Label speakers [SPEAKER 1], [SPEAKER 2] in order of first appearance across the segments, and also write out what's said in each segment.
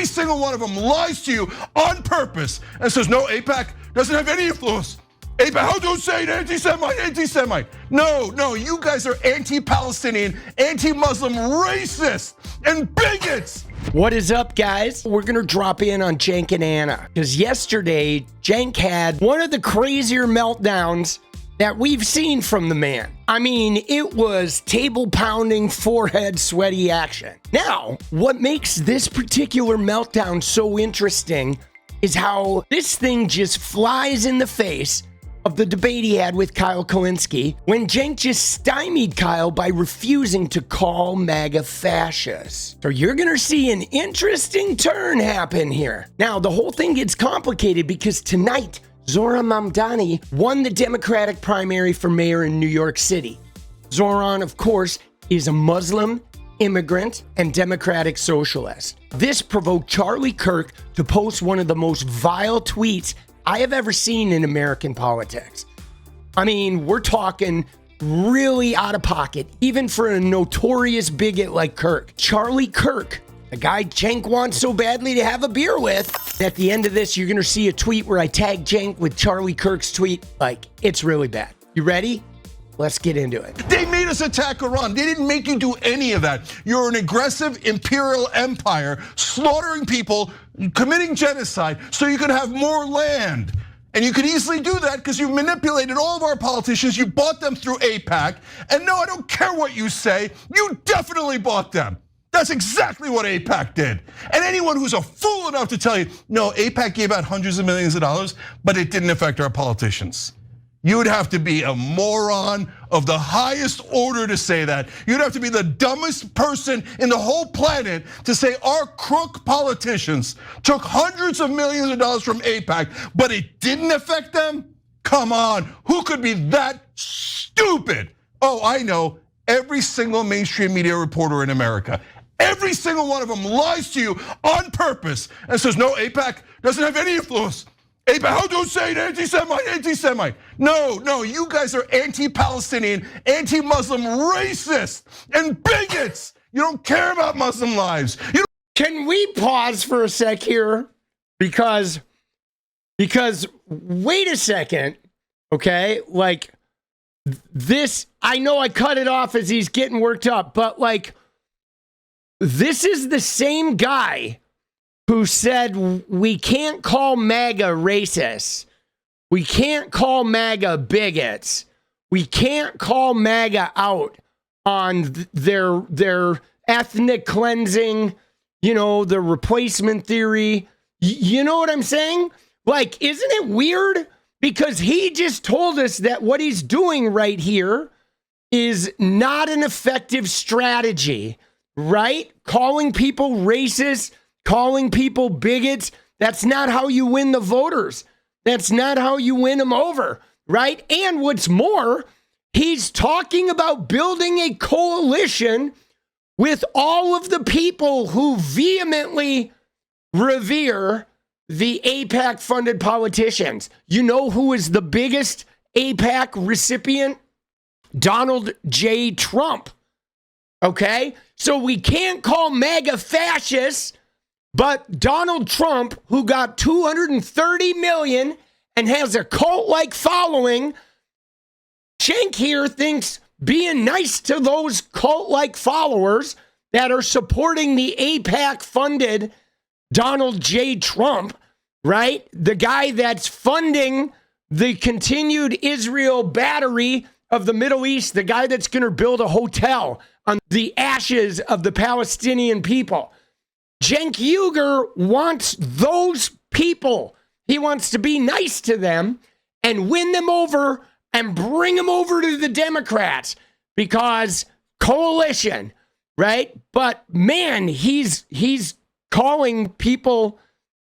[SPEAKER 1] Every single one of them lies to you on purpose and says, no, AIPAC doesn't have any influence. AIPAC, how don't say it, anti-Semite, anti-Semite. No, you guys are anti-Palestinian, anti-Muslim, racist, and bigots.
[SPEAKER 2] What is up, guys? We're gonna drop in on Cenk and Anna, because yesterday, Cenk had one of the crazier meltdowns that we've seen from the man. I mean, it was table-pounding, forehead, sweaty action. Now, what makes this particular meltdown so interesting is how this thing just flies in the face of the debate he had with Kyle Kulinski when Cenk just stymied Kyle by refusing to call MAGA fascists. So you're gonna see an interesting turn happen here. Now, the whole thing gets complicated because tonight, Zohran Mamdani won the Democratic primary for mayor in New York City. Zohran, of course, is a Muslim, immigrant, and democratic socialist. This provoked Charlie Kirk to post one of the most vile tweets I have ever seen in American politics. I mean, we're talking really out of pocket, even for a notorious bigot like Kirk. Charlie Kirk, the guy Cenk wants so badly to have a beer with. At the end of this, you're gonna see a tweet where I tag Cenk with Charlie Kirk's tweet. Like, it's really bad. You ready? Let's get into it.
[SPEAKER 1] They made us attack Iran. They didn't make you do any of that. You're an aggressive imperial empire, slaughtering people, committing genocide so you could have more land. And you could easily do that because you've manipulated all of our politicians. You bought them through AIPAC. And no, I don't care what you say. You definitely bought them. That's exactly what AIPAC did. And anyone who's a fool enough to tell you, no, AIPAC gave out hundreds of millions of dollars, but it didn't affect our politicians. You would have to be a moron of the highest order to say that. You'd have to be the dumbest person in the whole planet to say our crook politicians took hundreds of millions of dollars from AIPAC, but it didn't affect them? Come on, who could be that stupid? Oh, I know, every single mainstream media reporter in America. Every single one of them lies to you on purpose and says, no, AIPAC doesn't have any influence. AIPAC, how don't say it, anti-Semite, anti-Semite. No, you guys are anti-Palestinian, anti-Muslim, racist, and bigots. You don't care about Muslim lives.
[SPEAKER 2] Can we pause for a sec here? Because wait a second, okay? Like this, I know I cut it off as he's getting worked up, but like this is the same guy who said we can't call MAGA racist. We can't call MAGA bigots. We can't call MAGA out on their ethnic cleansing, the replacement theory. You know what I'm saying? Like, isn't it weird? Because he just told us that what he's doing right here is not an effective strategy, right? Calling people racist, calling people bigots, that's not how you win the voters. That's not how you win them over, right? And what's more, he's talking about building a coalition with all of the people who vehemently revere the AIPAC-funded politicians. You know who is the biggest AIPAC recipient? Donald J. Trump, okay? So we can't call MAGA fascists, but Donald Trump, who got 230 million and has a cult-like following, Cenk here thinks being nice to those cult-like followers that are supporting the AIPAC-funded Donald J. Trump, right? The guy that's funding the continued Israel battery of the Middle East, the guy that's gonna build a hotel on the ashes of the Palestinian people. Cenk Uygur wants those people. He wants to be nice to them and win them over and bring them over to the Democrats because coalition, right? But man, he's calling people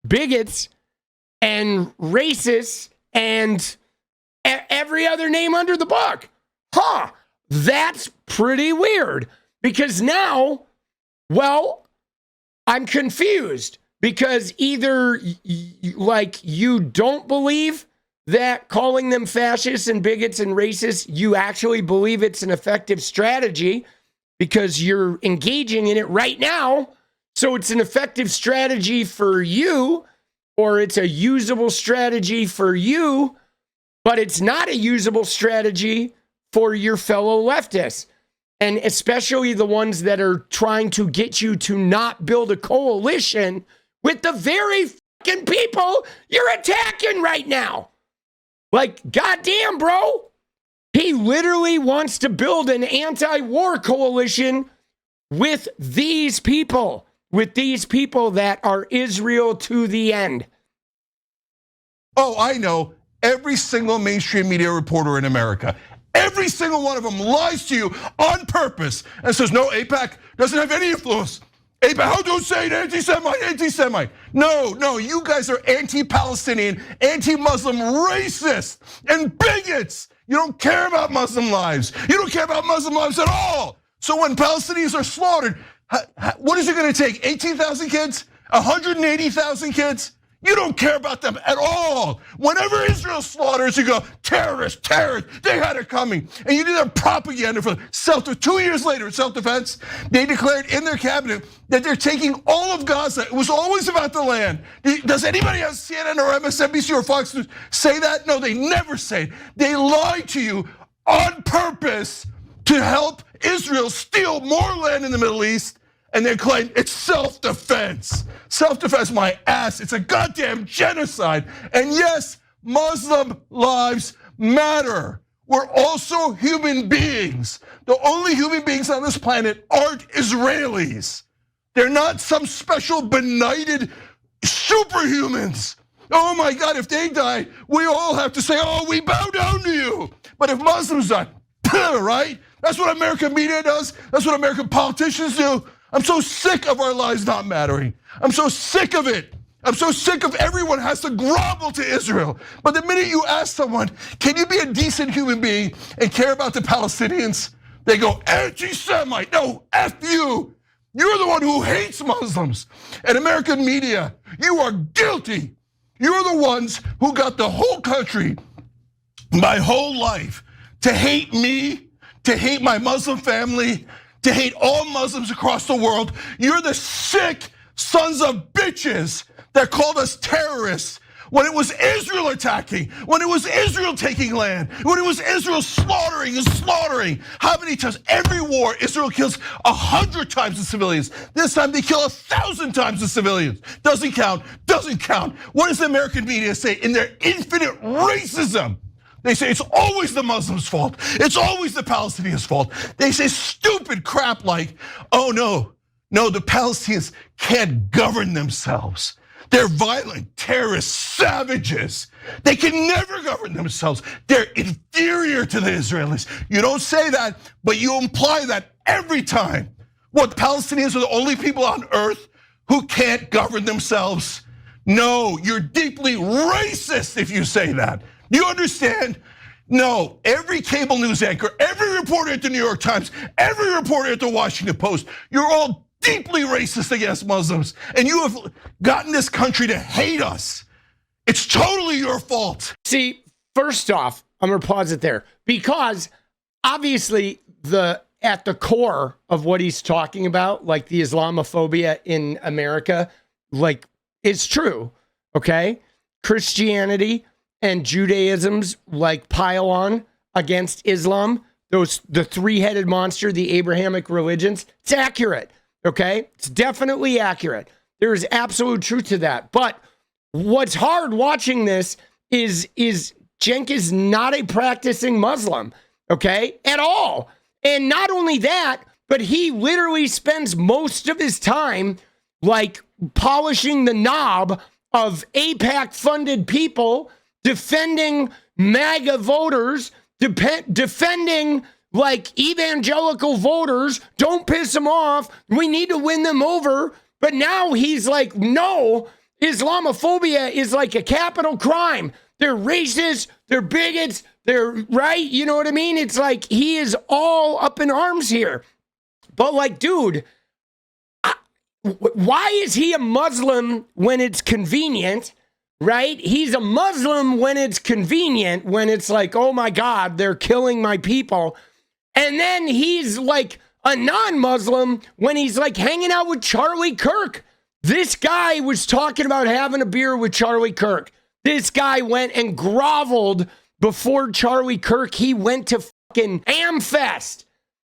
[SPEAKER 2] bigots and racists and every other name under the book. Huh, that's pretty weird because now, well, I'm confused because either like you don't believe that calling them fascists and bigots and racists, you actually believe it's an effective strategy because you're engaging in it right now. So it's an effective strategy for you, or it's a usable strategy for you, but it's not a usable strategy for your fellow leftists. And especially the ones that are trying to get you to not build a coalition with the very fucking people you're attacking right now. Like, goddamn, bro. He literally wants to build an anti-war coalition with these people that are Israel to the end.
[SPEAKER 1] Oh, I know. Every single mainstream media reporter in America, every single one of them lies to you on purpose and says, no, AIPAC doesn't have any influence. AIPAC, how do you say it? Anti-Semite. No, you guys are anti-Palestinian, anti-Muslim, racist, and bigots. You don't care about Muslim lives. You don't care about Muslim lives at all. So when Palestinians are slaughtered, what is it gonna take? 18,000 kids? 180,000 kids? You don't care about them at all. Whenever Israel slaughters, you go, terrorists, they had it coming. And you do their propaganda for self-defense. 2 years later, self-defense, they declared in their cabinet that they're taking all of Gaza. It was always about the land. Does anybody on CNN or MSNBC or Fox News say that? No, they never say it. They lie to you on purpose to help Israel steal more land in the Middle East. And they claim it's self-defense. Self-defense, my ass. It's a goddamn genocide. And yes, Muslim lives matter. We're also human beings. The only human beings on this planet aren't Israelis. They're not some special benighted superhumans. Oh my God, if they die, we all have to say, oh, we bow down to you. But if Muslims die, right? That's what American media does. That's what American politicians do. I'm so sick of our lives not mattering. I'm so sick of it. I'm so sick of everyone has to grovel to Israel. But the minute you ask someone, can you be a decent human being and care about the Palestinians? They go, anti-Semite, no, F you. You're the one who hates Muslims. And American media, you are guilty. You're the ones who got the whole country, my whole life, to hate me, to hate my Muslim family, to hate all Muslims across the world. You're the sick sons of bitches that called us terrorists when it was Israel attacking, when it was Israel taking land, when it was Israel slaughtering and slaughtering. How many times? Every war, Israel kills 100 times the civilians. This time they kill 1,000 times the civilians. Doesn't count. What does the American media say in their infinite racism? They say it's always the Muslims' fault. It's always the Palestinians' fault. They say stupid crap like, oh no, the Palestinians can't govern themselves. They're violent, terrorist savages. They can never govern themselves. They're inferior to the Israelis. You don't say that, but you imply that every time. What, Palestinians are the only people on earth who can't govern themselves? No, you're deeply racist if you say that. You understand? No, every cable news anchor, every reporter at the New York Times, every reporter at the Washington Post, you're all deeply racist against Muslims. And you have gotten this country to hate us. It's totally your fault.
[SPEAKER 2] See, first off, I'm gonna pause it there because obviously at the core of what he's talking about, like the Islamophobia in America, like it's true, okay? Christianity and Judaism's like pile on against Islam, the three-headed monster, the Abrahamic religions, it's accurate, okay? It's definitely accurate. There is absolute truth to that. But what's hard watching this is Cenk is not a practicing Muslim, okay, at all. And not only that, but he literally spends most of his time like polishing the knob of AIPAC-funded people, defending MAGA voters, defending like evangelical voters. Don't piss them off. We need to win them over. But now he's like, no, Islamophobia is like a capital crime. They're racist, they're bigots, they're right. You know what I mean? It's like he is all up in arms here. But like, dude, why is he a Muslim when it's convenient? Right? He's a Muslim when it's convenient, when it's like, oh my God, they're killing my people. And then he's like a non-Muslim when he's like hanging out with Charlie Kirk. This guy was talking about having a beer with Charlie Kirk. This guy went and groveled before Charlie Kirk. He went to fucking AmFest,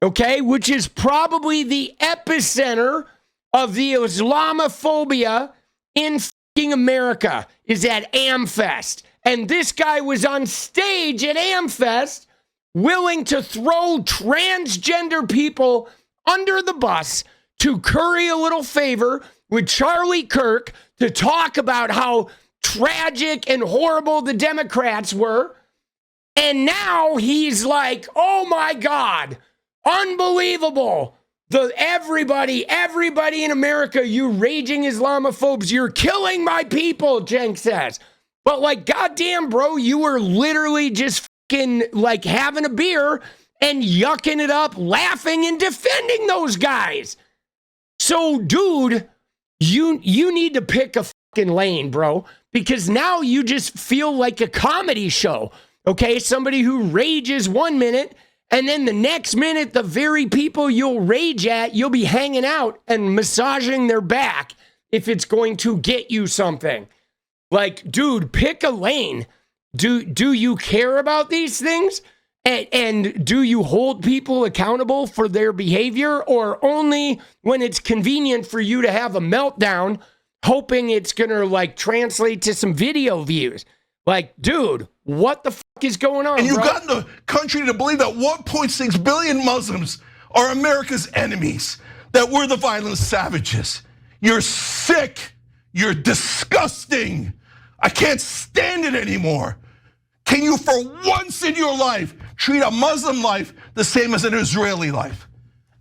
[SPEAKER 2] okay, which is probably the epicenter of the Islamophobia in fucking America, is at AmFest. And this guy was on stage at AmFest willing to throw transgender people under the bus to curry a little favor with Charlie Kirk to talk about how tragic and horrible the Democrats were. And now he's like, oh my God, unbelievable. Everybody in America, you raging Islamophobes, you're killing my people, Cenk says. But like, goddamn, bro, you were literally just fucking like having a beer and yucking it up, laughing and defending those guys. So, dude, you need to pick a fucking lane, bro, because now you just feel like a comedy show, okay? Somebody who rages 1 minute, and then the next minute, the very people you'll rage at, you'll be hanging out and massaging their back if it's going to get you something. Like, dude, pick a lane. Do you care about these things? And do you hold people accountable for their behavior, or only when it's convenient for you to have a meltdown, hoping it's going to like translate to some video views? Like, dude, what the fuck is going on,
[SPEAKER 1] And you've
[SPEAKER 2] bro?
[SPEAKER 1] gotten the country to believe that 1.6 billion Muslims are America's enemies, that we're the violent savages. You're sick. You're disgusting. I can't stand it anymore. Can you, for once in your life, treat a Muslim life the same as an Israeli life?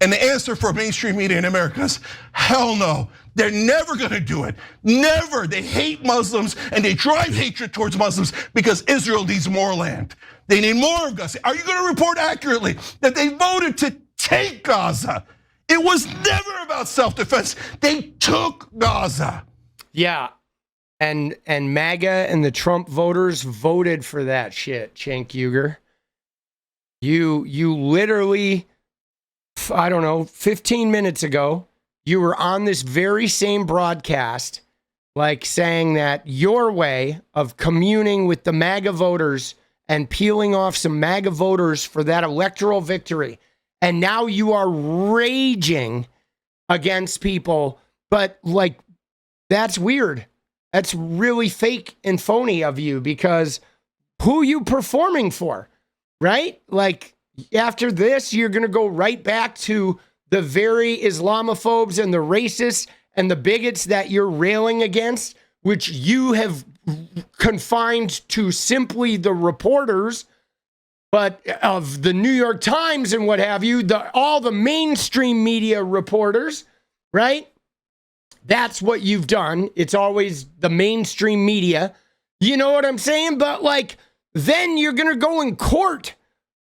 [SPEAKER 1] And the answer for mainstream media in America is hell no. They're never gonna do it. Never. They hate Muslims and they drive hatred towards Muslims because Israel needs more land. They need more of Gaza. Are you gonna report accurately that they voted to take Gaza? It was never about self-defense. They took Gaza.
[SPEAKER 2] Yeah. And MAGA and the Trump voters voted for that shit, Cenk Uygur. You literally, I don't know, 15 minutes ago, you were on this very same broadcast, like saying that your way of communing with the MAGA voters and peeling off some MAGA voters for that electoral victory. And now you are raging against people, but like, that's weird. That's really fake and phony of you, because who are you performing for, right? Like, after this, you're going to go right back to the very Islamophobes and the racists and the bigots that you're railing against, which you have confined to simply the reporters, but of the New York Times and what have you, all the mainstream media reporters, right? That's what you've done. It's always the mainstream media. You know what I'm saying? But like, then you're going to go and court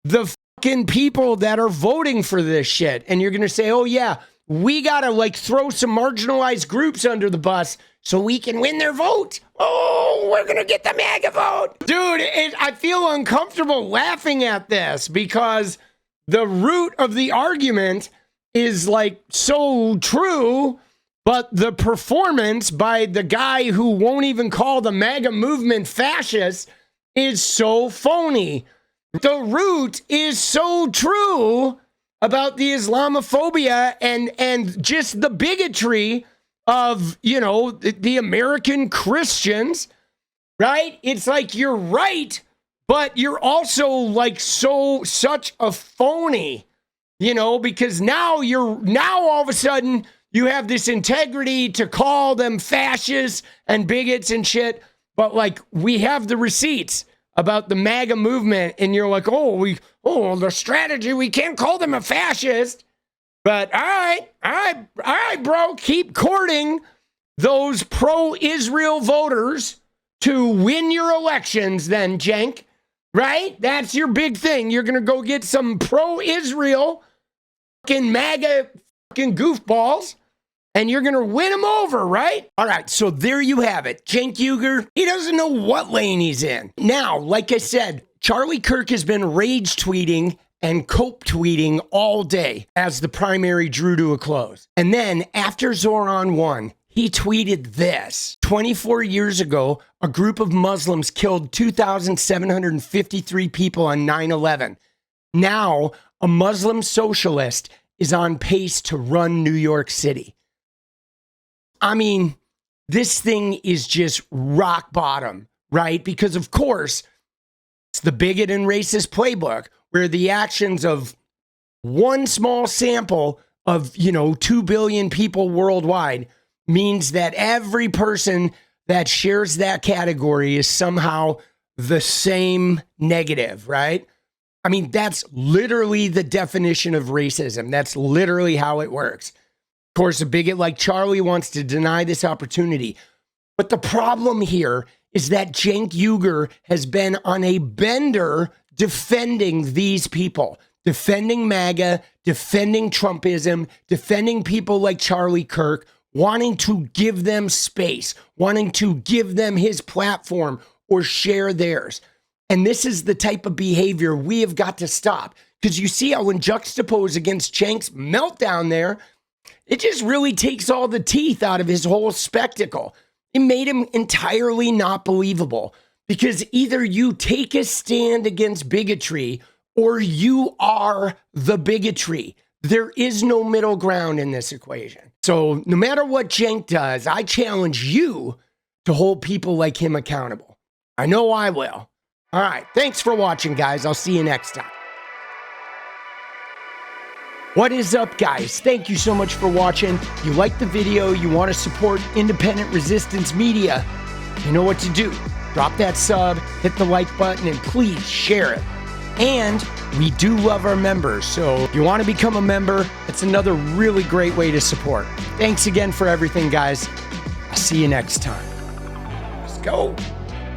[SPEAKER 2] the fucking people that are voting for this shit. And you're going to say, oh yeah, we got to like throw some marginalized groups under the bus so we can win their vote. Oh, we're going to get the MAGA vote. Dude, I feel uncomfortable laughing at this because the root of the argument is like so true. But the performance by the guy who won't even call the MAGA movement fascist is so phony. The root is so true about the Islamophobia and just the bigotry of, you know, the American Christians, right? It's like you're right, but you're also like such a phony, you know, because now all of a sudden you have this integrity to call them fascists and bigots and shit, but like we have the receipts about the MAGA movement, and you're like, the strategy, we can't call them a fascist. But all right, bro, keep courting those pro-Israel voters to win your elections then, Cenk, right? That's your big thing. You're gonna go get some pro-Israel fucking MAGA fucking goofballs, and you're going to win them over, right? All right, so there you have it. Cenk Uygur, he doesn't know what lane he's in. Now, like I said, Charlie Kirk has been rage tweeting and cope tweeting all day as the primary drew to a close. And then after Zoran won, he tweeted this. 24 years ago, a group of Muslims killed 2,753 people on 9/11. Now, a Muslim socialist is on pace to run New York City. I mean, this thing is just rock bottom, right? Because of course, it's the bigot and racist playbook where the actions of one small sample of, 2 billion people worldwide means that every person that shares that category is somehow the same negative, right? I mean, that's literally the definition of racism. That's literally how it works. Of course, a bigot like Charlie wants to deny this opportunity. But the problem here is that Cenk Uygur has been on a bender defending these people, defending MAGA, defending Trumpism, defending people like Charlie Kirk, wanting to give them space, wanting to give them his platform or share theirs. And this is the type of behavior we have got to stop. Because you see how when juxtaposed against Cenk's meltdown there, it just really takes all the teeth out of his whole spectacle. It made him entirely not believable. Because either you take a stand against bigotry or you are the bigotry. There is no middle ground in this equation. So no matter what Cenk does, I challenge you to hold people like him accountable. I know I will. All right, thanks for watching, guys. I'll see you next time. What is up, guys? Thank you so much for watching. You like the video, you want to support independent resistance media, you know what to do. Drop that sub, hit the like button, and please share it. And we do love our members, so if you want to become a member, it's another really great way to support. Thanks again for everything, guys. I'll see you next time. Let's go.